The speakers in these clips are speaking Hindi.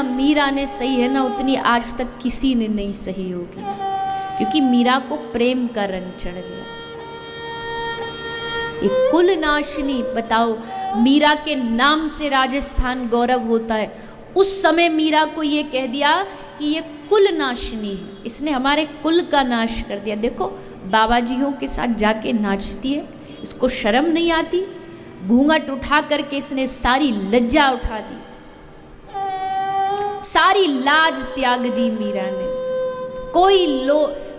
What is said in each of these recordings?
मीरा ने सही है ना, उतनी आज तक किसी ने नहीं सही होगी, क्योंकि मीरा को प्रेम का रंग चढ़ गया। एक कुल नाशिनी, बताओ, मीरा के नाम से राजस्थान गौरव होता है। उस समय मीरा को ये कह दिया कि ये कुल नाशिनी है, इसने हमारे कुल का नाश कर दिया। देखो बाबा जियों के साथ जाके नाचती है, इसको शर्म नहीं आती। घूंघट उठा करके इसने सारी लज्जा उठा दी, सारी लाज त्याग दी मीरा ने।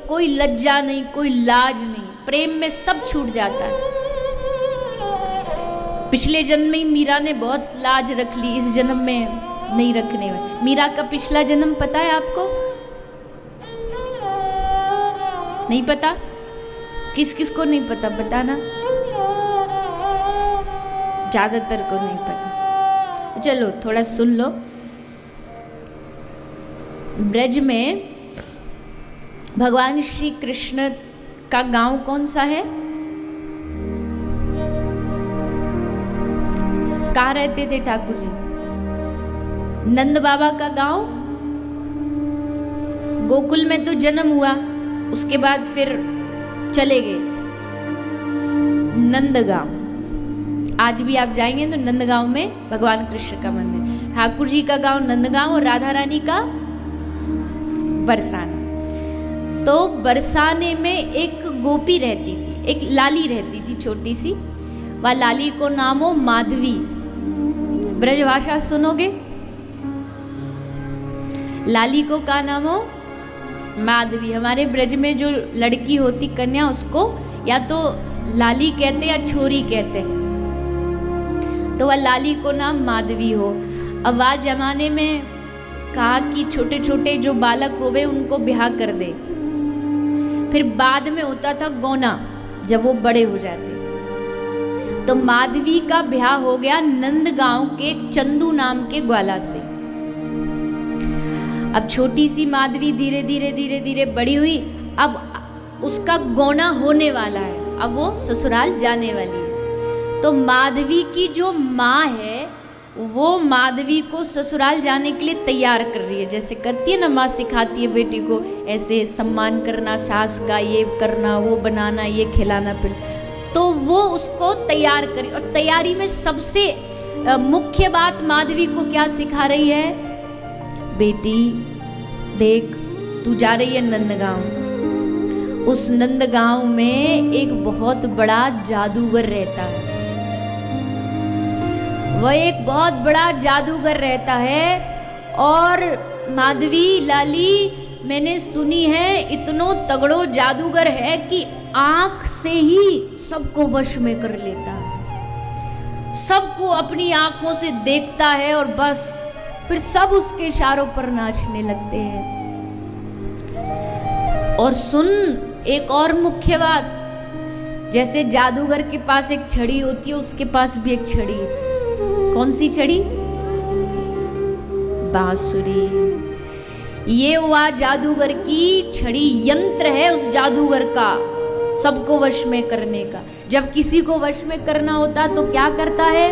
कोई लज्जा नहीं, कोई लाज नहीं, प्रेम में सब छूट जाता है। पिछले जन्म में मीरा ने बहुत लाज रख ली, इस जन्म में नहीं रखने में। मीरा का पिछला जन्म पता है आपको? नहीं पता? किस किस को नहीं पता बताना? ज्यादातर को नहीं पता। चलो थोड़ा सुन लो। ब्रज में भगवान श्री कृष्ण का गांव कौन सा है? कहाँ रहते थे ठाकुर जी? नंद बाबा का गांव। गोकुल में तो जन्म हुआ, उसके बाद फिर चले गए नंदगांव। आज भी आप जाएंगे तो नंदगांव में भगवान कृष्ण का मंदिर। ठाकुर जी का गांव नंदगांव और राधा रानी का बरसाना। तो बरसाने में एक गोपी रहती थी, एक लाली रहती थी छोटी सी। वह लाली को नाम हो माधवी। ब्रजभाषा सुनोगे? लाली को का नाम हो? माधवी। हमारे ब्रज में जो लड़की होती कन्या, उसको या तो लाली कहते या छोरी कहते, तो वह लाली को नाम माधवी हो। अब आज जमाने में कहा कि छोटे छोटे जो बालक होवे उनको ब्याह कर दे। फिर बाद में होता था गौना, जब वो बड़े हो जाते। तो माधवी का ब्याह हो गया नंदगांव के चंदू नाम के ग्वाला से। अब छोटी सी माधवी धीरे धीरे धीरे धीरे बड़ी हुई। अब उसका गौना होने वाला है, अब वो ससुराल जाने वाली है। तो माधवी की जो माँ है वो माधवी को ससुराल जाने के लिए तैयार कर रही है। जैसे करती है ना माँ, सिखाती है बेटी को ऐसे सम्मान करना, सास का ये करना, वो बनाना, ये खिलाना पिलाना। तो वो उसको तैयार करी, और तैयारी में सबसे मुख्य बात माधवी को क्या सिखा रही है? बेटी देख, तू जा रही है नंदगांव। उस नंदगांव में एक बहुत बड़ा जादूगर रहता है। वह एक बहुत बड़ा जादूगर रहता है। और माधवी लाली, मैंने सुनी है इतनो तगड़ो जादूगर है कि आंख से ही सबको वश में कर लेता है। सबको अपनी आंखों से देखता है और बस फिर सब उसके इशारों पर नाचने लगते हैं। और सुन एक और मुख्य बात, जैसे जादूगर के पास एक छड़ी होती है, उसके पास भी एक छड़ी है। कौन सी छड़ी? बांसुरी। ये हुआ जादूगर की छड़ी, यंत्र है उस जादूगर का सबको वश में करने का। जब किसी को वश में करना होता तो क्या करता है?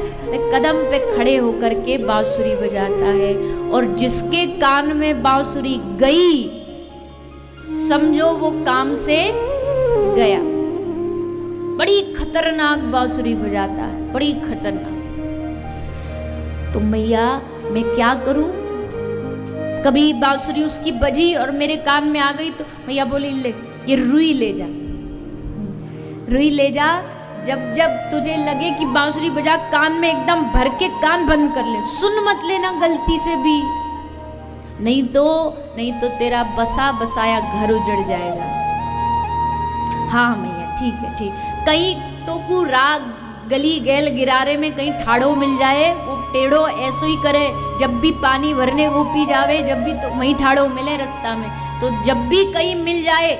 कदम पे खड़े होकर के बांसुरी बजाता है, और जिसके कान में बांसुरी गई समझो वो काम से गया। बड़ी खतरनाक बांसुरी बजाता है, बड़ी खतरनाक। तो मैया मैं क्या करूं? कभी बांसुरी उसकी बजी और मेरे कान में आ गई तो मैया बोली, ले ये रुई ले जा, रुई ले जा। जब जब तुझे लगे कि बांसुरी बजा, कान में एकदम भर के कान बंद कर ले, सुन मत लेना गलती से भी, नहीं तो तेरा बसा बसाया घर उजड़ जाएगा। हाँ मैया ठीक है, ठीक। कहीं तो को राग गली गैल गिरारे में कहीं ठाड़ो मिल जाए, वो टेढ़ो ऐसो ही करे। जब भी पानी भरने वो पी जावे, जब भी तो वहीं ठाड़ो मिले रास्ता में, तो जब भी कहीं मिल जाए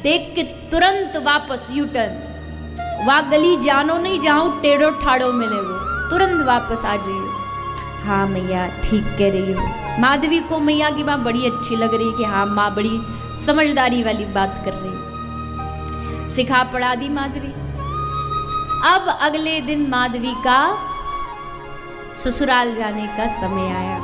देख के तुरंत वापस यू टर्न। वह गली जानो नहीं जाऊं टेढ़ो ठाड़ो मिले, वो तुरंत वापस आ जाइए। हाँ मैया ठीक कह रही हो। माधवी को मैया की बात बड़ी अच्छी लग रही कि हाँ माँ बड़ी समझदारी वाली बात कर रही है। सिखा पढ़ा दी माधवी। अब अगले दिन माधवी का ससुराल जाने का समय आया।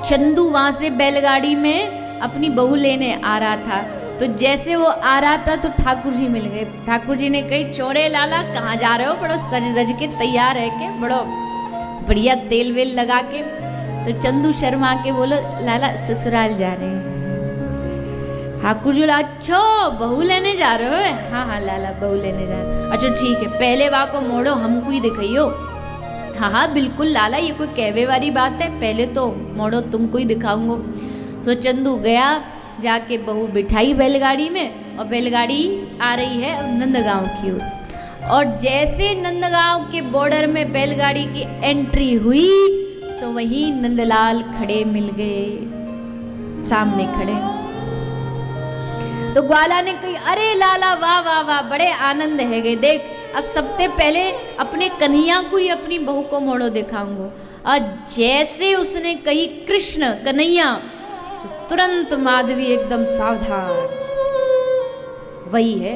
चंदू वहां से बैलगाड़ी में अपनी बहू लेने आ रहा था। तो जैसे वो आ रहा था तो ठाकुर जी मिल गए। ठाकुर जी ने कही, चोरे लाला कहाँ जा रहे हो? बड़ो सज धज के तैयार है के, बड़ो बढ़िया तेल वेल लगा के। तो चंदू शर्मा के बोलो, लाला ससुराल जा रहे हैं। ठाकुर जी बोला, अच्छा बहू लेने जा रहे हो? हाँ हाँ लाला बहू लेने जा रहे। अच्छा ठीक है, पहले वाह को मोड़ो हमको ही दिखाइयो। हाँ हाँ बिल्कुल लाला, ये कोई कहवे वाली बात है, पहले तो मोड़ो तुमको ही दिखाऊंगा। तो चंदू गया, जाके बहू बिठाई बैलगाड़ी में और बैलगाड़ी आ रही है नंदगांव की ओर। और जैसे नंदगांव के बॉर्डर में बैलगाड़ी की एंट्री हुई तो वहीं नंदलाल खड़े मिल गए, सामने खड़े। तो ग्वाला ने कही, अरे लाला वाह वाह वाह, बड़े आनंद है गए, देख अब सबसे पहले अपने कन्हैया को ही अपनी बहू को मोड़ो दिखाऊंगा। और जैसे उसने कही कृष्ण कन्हैया, तो तुरंत माधवी एकदम सावधान। वही है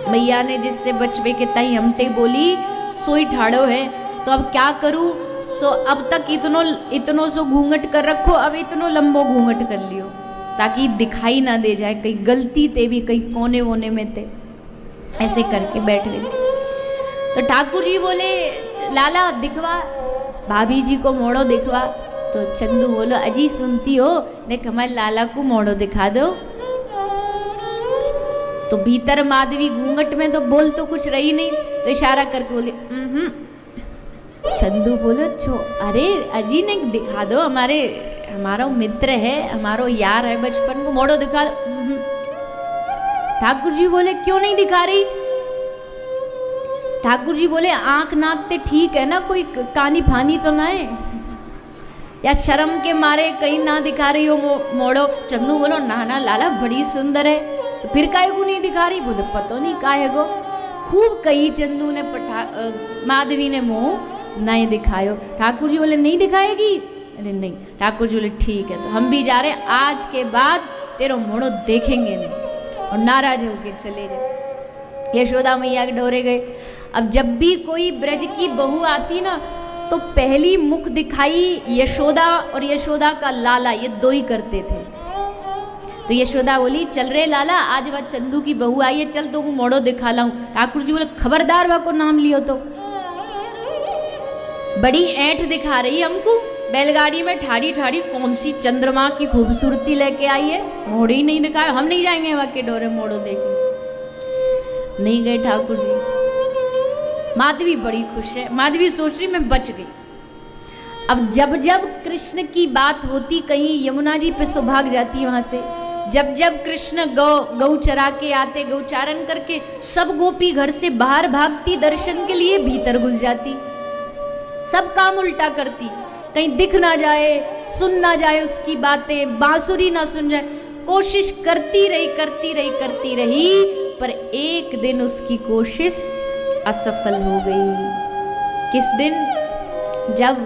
मैया ने जिससे बचवे के तई हमते बोली सोई ठाड़ो है, तो अब क्या करूं? सो अब तक इतनो सो घूंघट कर रखो, अब इतनो लंबो घूंघट कर लियो ताकि दिखाई ना दे जाए, कहीं गलती ते भी कहीं कोने वोने में थे। ऐसे करके बैठ गए। तो ठाकुर जी बोले, लाला दिखवा, भाभी जी को मोड़ो दिखवा। तो चंदू बोलो, अजी सुनती हो, देख हमारे लाला को मोड़ो दिखा दो। तो भीतर माधवी घूंघट में तो बोल तो कुछ रही नहीं, तो इशारा करके बोले चंदू बोलो, छो अरे अजी ने दिखा दो, हमारा मित्र है, हमारो यार है बचपन को, मोड़ो दिखा दो। ठाकुर जी बोले, क्यों नहीं दिखा रही? ठाकुर जी बोले, आंख नाक ते ठीक है ना, कोई कानी फानी तो ना है, या शर्म के मारे कहीं ना दिखा रही हो मोड़ो? चंदू बोलो, ना ना लाला बड़ी सुंदर है। तो फिर काहे को नहीं दिखा रही? बोले पतो नहीं काहे को। खूब कही चंदू ने, माधवी ने मुंह नहीं दिखायो। ठाकुर जी बोले, नहीं दिखाएगी? अरे नहीं। ठाकुर जी बोले, ठीक है, तो हम भी जा रहे, आज के बाद तेरो मोड़ो देखेंगे नहीं। और नाराज होके चले गए। यशोदा मैया के ढोरे गए। अब जब भी कोई ब्रज की बहू आती ना, तो पहली मुख दिखाई यशोदा और यशोदा का लाला, ये दो ही करते थे। तो यशोदा बोली, चल रे लाला, आज वह चंदू की बहू आई है, चल तो वो मोड़ो दिखा लाऊं। ठाकुर जी बोले, खबरदार वह को नाम लियो तो, बड़ी ऐंठ दिखा रही हमको, बैलगाड़ी में ठाड़ी ठाड़ी कौन सी चंद्रमा की खूबसूरती लेके आई है, मोड़ो ही नहीं दिखाया, हम नहीं जाएंगे वह के डोरे मोड़ो देखने। नहीं गए ठाकुर जी। माधवी बड़ी खुश है, माधवी सोच रही मैं बच गई। अब जब जब कृष्ण की बात होती, कहीं यमुना जी पे भाग जाती वहां से। जब जब कृष्ण गौ चरा के आते, गौचारण करके, सब गोपी घर से बाहर भागती दर्शन के लिए, भीतर घुस जाती, सब काम उल्टा करती, कहीं दिख ना जाए, सुन ना जाए उसकी बातें, बांसुरी ना सुन जाए। कोशिश करती रही, पर एक दिन उसकी कोशिश असफल हो गई। किस दिन? जब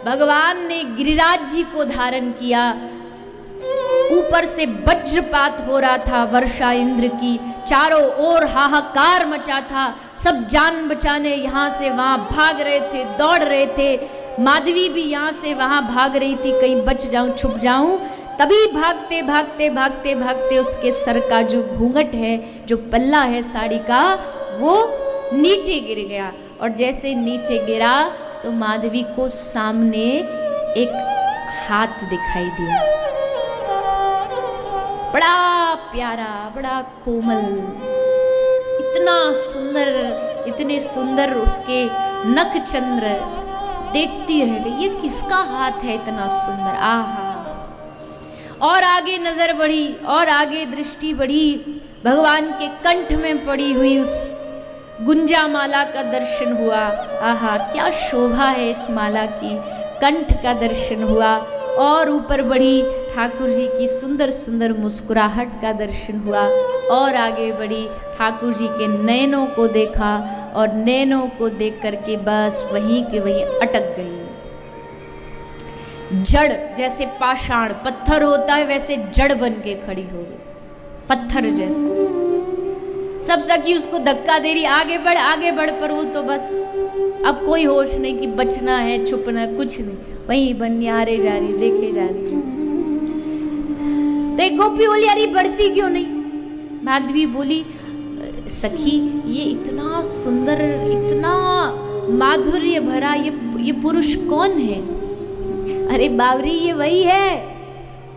भगवान ने गिरिराज जी को धारण किया, ऊपर से वज्रपात हो रहा था, वर्षा इंद्र की, चारों ओर हाहाकार मचा था, सब जान बचाने यहाँ से वहां भाग रहे थे, दौड़ रहे थे। माधवी भी यहाँ से वहां भाग रही थी, कहीं बच जाऊं, छुप जाऊं। तभी भागते उसके सर का जो घूंघट है, जो पल्ला है साड़ी का, वो नीचे गिर गया। और जैसे नीचे गिरा तो माधवी को सामने एक हाथ दिखाई दिया, बड़ा प्यारा, बड़ा कोमल, इतना सुंदर, इतने सुंदर उसके नख चंद्र। देखती रह गई, ये किसका हाथ है इतना सुंदर, आहा। और आगे नजर बढ़ी, और आगे दृष्टि बढ़ी, भगवान के कंठ में पड़ी हुई उस गुंजा माला का दर्शन हुआ। आहा, क्या शोभा है इस माला की। कंठ का दर्शन हुआ, और ऊपर बढ़ी, ठाकुर जी की सुंदर सुंदर मुस्कुराहट का दर्शन हुआ, और आगे बढ़ी, ठाकुर जी के नयनों को देखा, और नयनों को देख करके बस वहीं के वहीं अटक गई। जड़, जैसे पाषाण पत्थर होता है, वैसे जड़ बन के खड़ी हो गई, पत्थर जैसे। सब सखी उसको धक्का दे रही, आगे बढ़, पर वो तो बस अब कोई होश नहीं कि बचना है, छुपना है, कुछ नहीं। वहीं बनियारे जा रही, देखे जा रही। तो एक गोपी बोली अरे बढ़ती क्यों नहीं? माधवी बोली सखी ये इतना सुंदर, इतना माधुर्य भरा ये पुरुष कौन है? अरे बावरी ये वही है।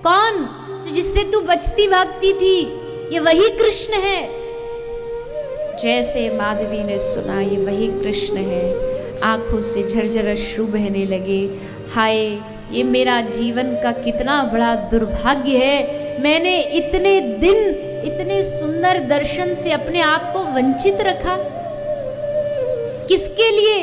कौन? जिससे तू बचती भागती थी, ये वही कृष्ण है। जैसे माधवी ने सुना ये वही कृष्ण है, आंखों से झरझर अश्रु बहने लगे। हाय ये मेरा जीवन का कितना बड़ा दुर्भाग्य है, मैंने इतने दिन इतने सुंदर दर्शन से अपने आप को वंचित रखा। किसके लिए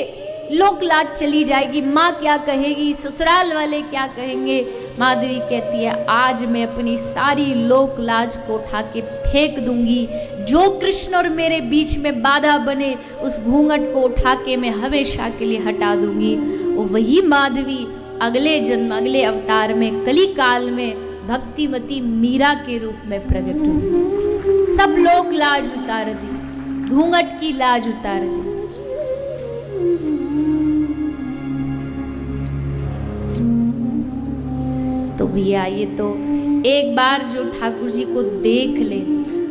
लोक लाज चली जाएगी, माँ क्या कहेगी, ससुराल वाले क्या कहेंगे। माधवी कहती है आज मैं अपनी सारी लोक लाज को उठा के फेंक दूंगी। जो कृष्ण और मेरे बीच में बाधा बने उस घूंघट को उठा के मैं हमेशा के लिए हटा दूंगी। वो वही माधवी अगले जन्म, अगले अवतार में, कली काल में भक्तिमती मीरा के रूप में प्रकट हुई। सब लोक लाज उतार दी, घूंघट की लाज उतार दी। तो भैया ये तो एक बार जो ठाकुर जी को देख ले,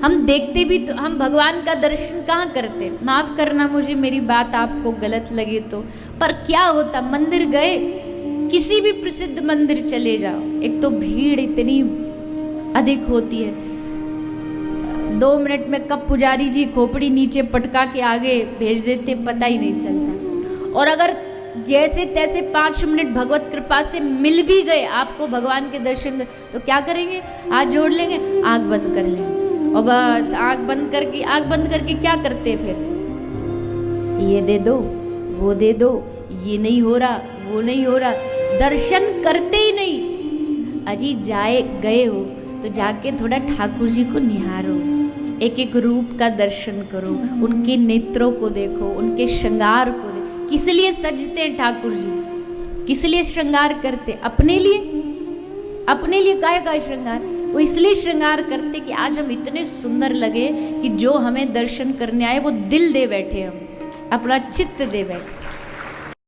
हम देखते भी तो हम भगवान का दर्शन कहाँ करते। माफ करना मुझे मेरी बात आपको गलत लगे तो, पर क्या होता, मंदिर गए, किसी भी प्रसिद्ध मंदिर चले जाओ, एक तो भीड़ इतनी अधिक होती है, 2 मिनट में कब पुजारी जी खोपड़ी नीचे पटका के आगे भेज देते पता ही नहीं चलता। और अगर जैसे तैसे 5 मिनट भगवत कृपा से मिल भी गए आपको भगवान के दर्शन, तो क्या करेंगे, हाथ जोड़ लेंगे, आंख बंद कर लेंगे और बस आंख बंद करके क्या करते फिर, ये दे दो, वो दे दो, ये नहीं हो रहा, वो नहीं हो रहा, दर्शन करते ही नहीं। अजी गए हो तो जाके थोड़ा ठाकुर जी को निहारो, एक एक रूप का दर्शन करो, उनके नेत्रों को देखो, उनके श्रृंगार को देखो। किस लिए सजते हैं ठाकुर जी, किस लिए श्रृंगार करते? अपने लिए। अपने लिए काहे का श्रृंगार? वो इसलिए श्रृंगार करते कि आज हम इतने सुंदर लगे कि जो हमें दर्शन करने आए वो दिल दे बैठे, हम अपना चित्त दे बैठे।